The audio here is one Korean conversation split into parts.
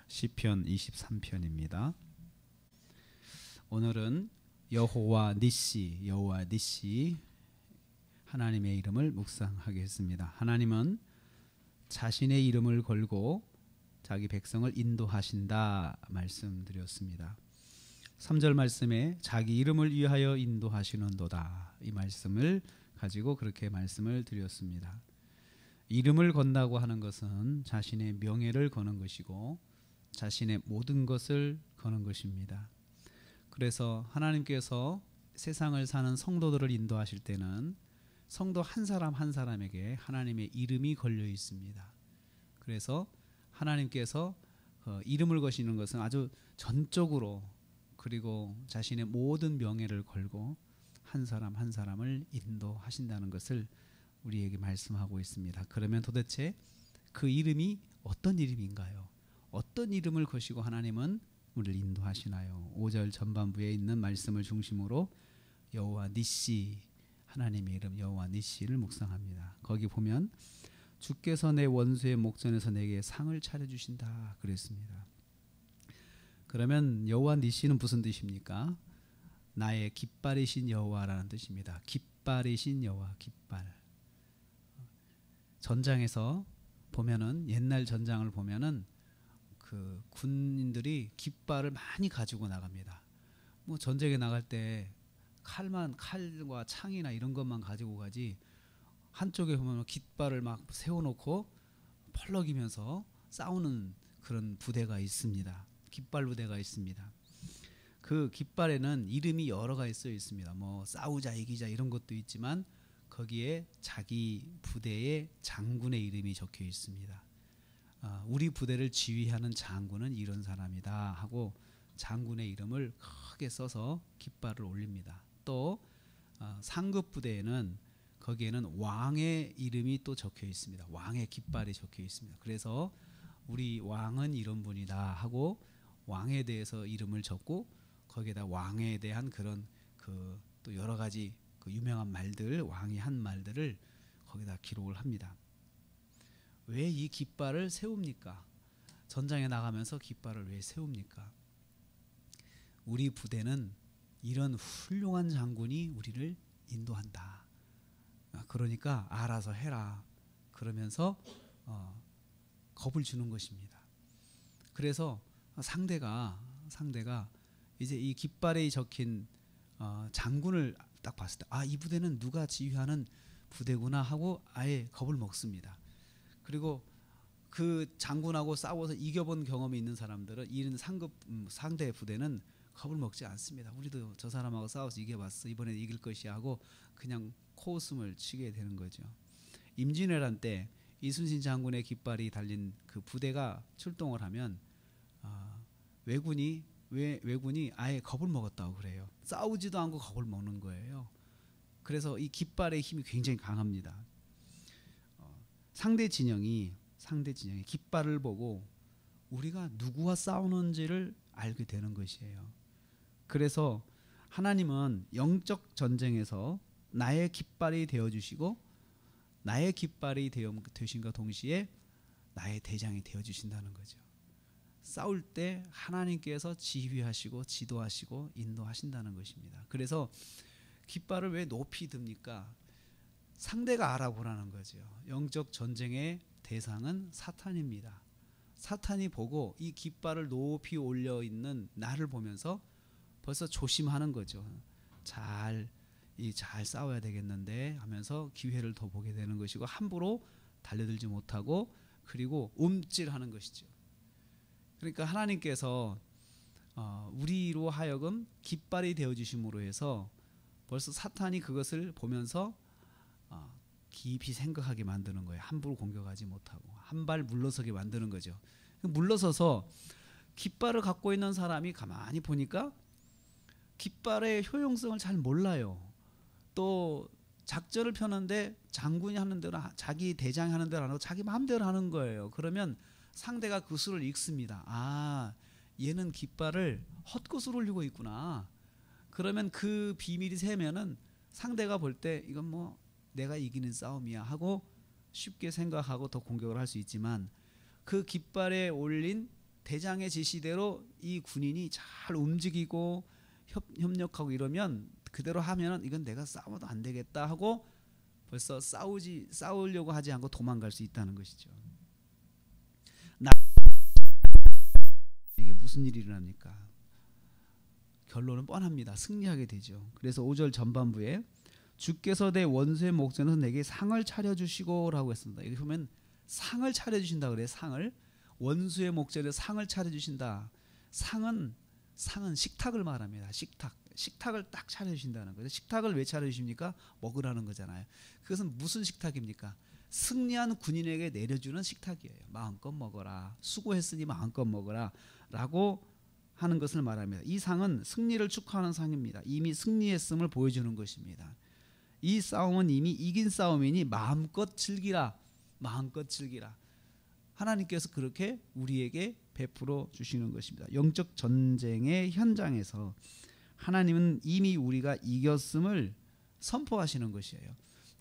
시편 23편입니다. 오늘은 여호와 니시 하나님의 이름을 묵상하겠습니다. 하나님은 자신의 이름을 걸고 자기 백성을 인도하신다 말씀드렸습니다. 3절 말씀에 자기 이름을 위하여 인도하시는도다, 이 말씀을 가지고 그렇게 말씀을 드렸습니다. 이름을 건다고 하는 것은 자신의 명예를 거는 것이고 자신의 모든 것을 거는 것입니다. 그래서 하나님께서 세상을 사는 성도들을 인도하실 때는 성도 한 사람 한 사람에게 하나님의 이름이 걸려 있습니다. 그래서 하나님께서 이름을 거시는 것은 아주 전적으로, 그리고 자신의 모든 명예를 걸고 한 사람 한 사람을 인도하신다는 것을 우리에게 말씀하고 있습니다. 그러면 도대체 그 이름이 어떤 이름인가요? 어떤 이름을 거시고 하나님은 우리를 인도하시나요? 5절 전반부에 있는 말씀을 중심으로 여호와 니시, 하나님의 이름 여호와 니시를 묵상합니다. 거기 보면 주께서 내 원수의 목전에서 내게 상을 차려주신다 그랬습니다. 그러면 여호와 니시는 무슨 뜻입니까? 나의 깃발이신 여호와라는 뜻입니다. 깃발이신 여호와, 깃발. 전장에서 보면은, 옛날 전장을 보면은 그 군인들이 깃발을 많이 가지고 나갑니다. 뭐 전쟁에 나갈 때 칼과 창이나 이런 것만 가지고 가지, 한쪽에 보면 깃발을 막 세워놓고 펄럭이면서 싸우는 그런 부대가 있습니다. 깃발 부대가 있습니다. 그 깃발에는 이름이 여러 가지 써 있습니다. 뭐 싸우자, 이기자 이런 것도 있지만 거기에 자기 부대의 장군의 이름이 적혀 있습니다. 우리 부대를 지휘하는 장군은 이런 사람이다 하고 장군의 이름을 크게 써서 깃발을 올립니다. 또 상급 부대에는 거기에는 왕의 이름이 또 적혀 있습니다. 왕의 깃발이 적혀 있습니다. 그래서 우리 왕은 이런 분이다 하고 왕에 대해서 이름을 적고 거기에다 왕에 대한 그런 또 여러 가지 그 유명한 말들, 왕이 한 말들을 거기다 기록을 합니다. 왜 이 깃발을 세웁니까? 전장에 나가면서 깃발을 왜 세웁니까? 우리 부대는 이런 훌륭한 장군이 우리를 인도한다. 그러니까 알아서 해라. 그러면서 겁을 주는 것입니다. 그래서 상대가 이제 이 깃발에 적힌 장군을 딱 봤을 때, 이 부대는 누가 지휘하는 부대구나 하고 아예 겁을 먹습니다. 그리고 그 장군하고 싸워서 이겨본 경험이 있는 사람들은, 이런 상대 부대는 겁을 먹지 않습니다. 우리도 저 사람하고 싸워서 이겨봤어, 이번에 이길 것이야 하고 그냥 코웃음을 치게 되는 거죠. 임진왜란 때 이순신 장군의 깃발이 달린 그 부대가 출동을 하면 왜군이 아예 겁을 먹었다고 그래요. 싸우지도 않고 겁을 먹는 거예요. 그래서 이 깃발의 힘이 굉장히 강합니다. 상대 진영이 깃발을 보고 우리가 누구와 싸우는지를 알게 되는 것이에요. 그래서 하나님은 영적 전쟁에서 나의 깃발이 되어주시고, 나의 깃발이 되신과 동시에 나의 대장이 되어주신다는 거죠. 싸울 때 하나님께서 지휘하시고 지도하시고 인도하신다는 것입니다. 그래서 깃발을 왜 높이 듭니까? 상대가 알아보라는 거죠. 영적 전쟁의 대상은 사탄입니다. 사탄이 보고 이 깃발을 높이 올려 있는 나를 보면서 벌써 조심하는 거죠. 잘 싸워야 되겠는데 하면서 기회를 더 보게 되는 것이고, 함부로 달려들지 못하고, 그리고 움찔하는 것이죠. 그러니까 하나님께서 우리로 하여금 깃발이 되어주심으로 해서 벌써 사탄이 그것을 보면서 깊이 생각하게 만드는 거예요. 함부로 공격하지 못하고 한 발 물러서게 만드는 거죠. 물러서서 깃발을 갖고 있는 사람이 가만히 보니까 깃발의 효용성을 잘 몰라요. 또 작전을 펴는데 장군이 하는 대로, 자기 대장이 하는 대로 안 하고 자기 마음대로 하는 거예요. 그러면 상대가 그 수를 읽습니다. 얘는 깃발을 헛것으로 올리고 있구나. 그러면 그 비밀이 새면은 상대가 볼 때 이건 뭐 내가 이기는 싸움이야 하고 쉽게 생각하고 더 공격을 할 수 있지만, 그 깃발에 올린 대장의 지시대로 이 군인이 잘 움직이고 협력하고 이러면 그대로 하면은 이건 내가 싸워도 안 되겠다 하고 벌써 싸우려고 하지 않고 도망갈 수 있다는 것이죠. 이게 무슨 일이 일어납니까? 결론은 뻔합니다. 승리하게 되죠. 그래서 5절 전반부에 주께서 내 원수의 목전에서 내게 상을 차려주시고 라고 했습니다. 여기 보면 상을 차려주신다 그래요. 상을. 원수의 목전에 상을 차려주신다. 상은 식탁을 말합니다. 식탁을 딱 차려주신다는 거죠. 식탁을 왜 차려주십니까? 먹으라는 거잖아요. 그것은 무슨 식탁입니까? 승리한 군인에게 내려주는 식탁이에요. 마음껏 먹어라. 수고했으니 마음껏 먹어라 라고 하는 것을 말합니다. 이 상은 승리를 축하하는 상입니다. 이미 승리했음을 보여주는 것입니다. 이 싸움은 이미 이긴 싸움이니 마음껏 즐기라. 마음껏 즐기라. 하나님께서 그렇게 우리에게 베풀어 주시는 것입니다. 영적 전쟁의 현장에서 하나님은 이미 우리가 이겼음을 선포하시는 것이에요.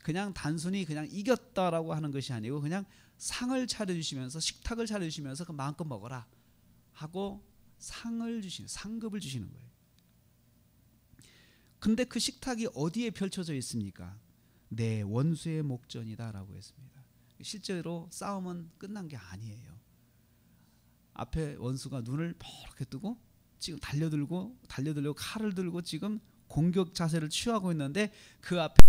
그냥 단순히 그냥 이겼다라고 하는 것이 아니고 그냥 상을 차려주시면서 식탁을 차려주시면서 그 마음껏 먹어라 하고 상급을 주시는 거예요. 근데 그 식탁이 어디에 펼쳐져 있습니까? 내 원수의 목전이다라고 했습니다. 실제로 싸움은 끝난 게 아니에요. 앞에 원수가 눈을 뻘겋게 뜨고 지금 달려들고 칼을 들고 지금 공격 자세를 취하고 있는데 그 앞에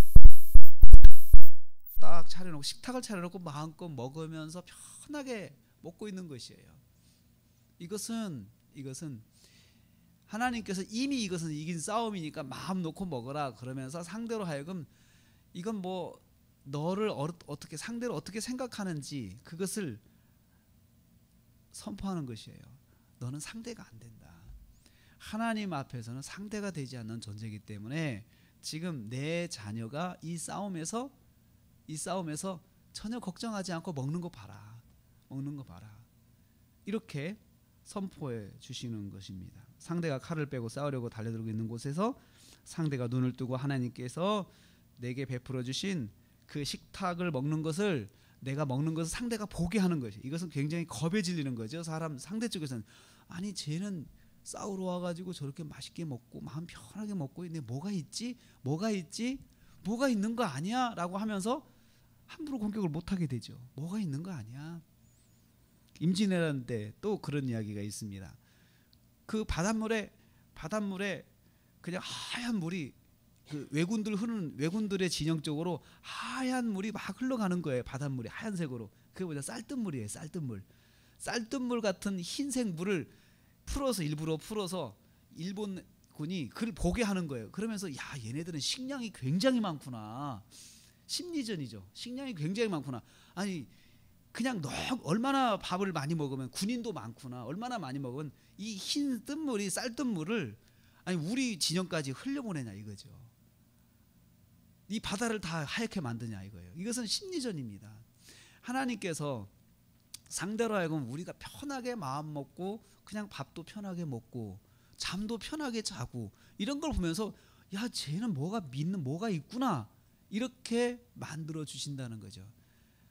딱 차려놓고 식탁을 차려놓고 마음껏 먹으면서 편하게 먹고 있는 것이에요. 이것은 하나님께서 이미 이것은 이긴 싸움이니까 마음 놓고 먹어라 그러면서 상대로 하여금 이건 뭐 너를 어떻게 상대로 어떻게 생각하는지 그것을 선포하는 것이에요. 너는 상대가 안 된다. 하나님 앞에서는 상대가 되지 않는 존재이기 때문에 지금 내 자녀가 이 싸움에서 전혀 걱정하지 않고 먹는 거 봐라. 이렇게 선포해 주시는 것입니다. 상대가 칼을 빼고 싸우려고 달려들고 있는 곳에서 상대가 눈을 뜨고 하나님께서 내게 베풀어 주신 그 식탁을 먹는 것을 내가 먹는 것을 상대가 보게 하는 것이 이것은 굉장히 겁에 질리는 거죠. 상대 쪽에서는 아니 쟤는 싸우러 와가지고 저렇게 맛있게 먹고 마음 편하게 먹고 있는데 뭐가 있는 거 아니야? 라고 하면서 함부로 공격을 못하게 되죠. 뭐가 있는 거 아니야? 임진왜란 때 또 그런 이야기가 있습니다. 그 바닷물에 그냥 하얀 물이 그 왜군들의 진영 쪽으로 하얀 물이 막 흘러가는 거예요. 바닷물이 하얀색으로. 그게 뭐냐? 쌀뜨물이에요. 쌀뜨물 같은 흰색 물을 일부러 풀어서 일본군이 그를 보게 하는 거예요. 그러면서 야 얘네들은 식량이 굉장히 많구나. 심리전이죠. 식량이 굉장히 많구나. 아니 그냥 얼마나 밥을 많이 먹으면 군인도 많구나. 얼마나 많이 먹으면 이 흰 뜬물이 쌀뜨물을 아니 우리 진영까지 흘려보내냐 이거죠. 이 바다를 다 하얗게 만드냐 이거예요. 이것은 심리전입니다. 하나님께서 상대로 하여금 우리가 편하게 마음 먹고 그냥 밥도 편하게 먹고 잠도 편하게 자고 이런 걸 보면서 야 쟤는 뭐가 있구나 이렇게 만들어 주신다는 거죠.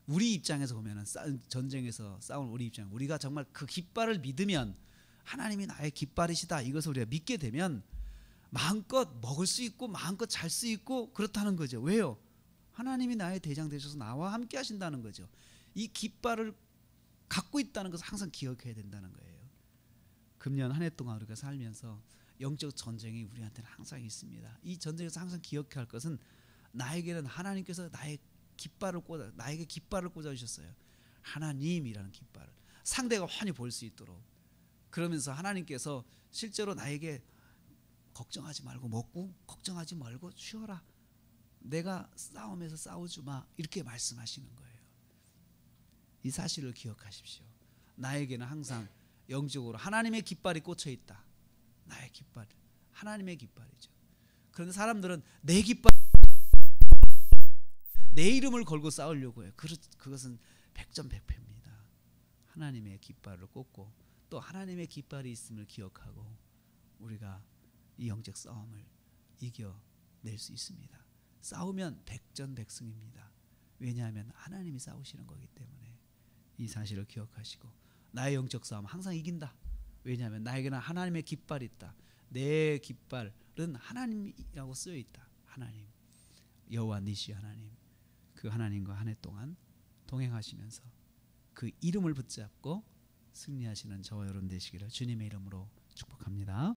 우리 입장에서 보면은 전쟁에서 싸운 우리 입장, 우리가 정말 그 깃발을 믿으면 하나님이 나의 깃발이시다 이것을 우리가 믿게 되면 마음껏 먹을 수 있고 마음껏 잘 수 있고 그렇다는 거죠. 왜요? 하나님이 나의 대장 되셔서 나와 함께 하신다는 거죠. 이 깃발을 갖고 있다는 것을 항상 기억해야 된다는 거예요. 금년 한 해 동안 우리가 살면서 영적 전쟁이 우리한테는 항상 있습니다. 이 전쟁에서 항상 기억해야 할 것은 나에게는 하나님께서 나에게 깃발을 꽂아 주셨어요. 하나님이라는 깃발을 상대가 환히 볼 수 있도록. 그러면서 하나님께서 실제로 나에게 걱정하지 말고 먹고 걱정하지 말고 쉬어라. 내가 싸움에서 싸우지 마. 이렇게 말씀하시는 거예요. 이 사실을 기억하십시오. 나에게는 항상 영적으로 하나님의 깃발이 꽂혀 있다. 나의 깃발, 하나님의 깃발이죠. 그런데 사람들은 내 깃발, 내 이름을 걸고 싸우려고 해요. 그것은 백전백패입니다. 하나님의 깃발을 꽂고 또 하나님의 깃발이 있음을 기억하고 우리가 이 영적 싸움을 이겨낼 수 있습니다. 싸우면 백전백승입니다. 왜냐하면 하나님이 싸우시는 거기 때문에 이 사실을 기억하시고 나의 영적 싸움 항상 이긴다. 왜냐하면 나에게는 하나님의 깃발이 있다. 내 깃발은 하나님이라고 쓰여 있다. 하나님, 여호와 니시 하나님, 그 하나님과 한 해 동안 동행하시면서 그 이름을 붙잡고 승리하시는 저와 여러분 되시기를 주님의 이름으로 축복합니다.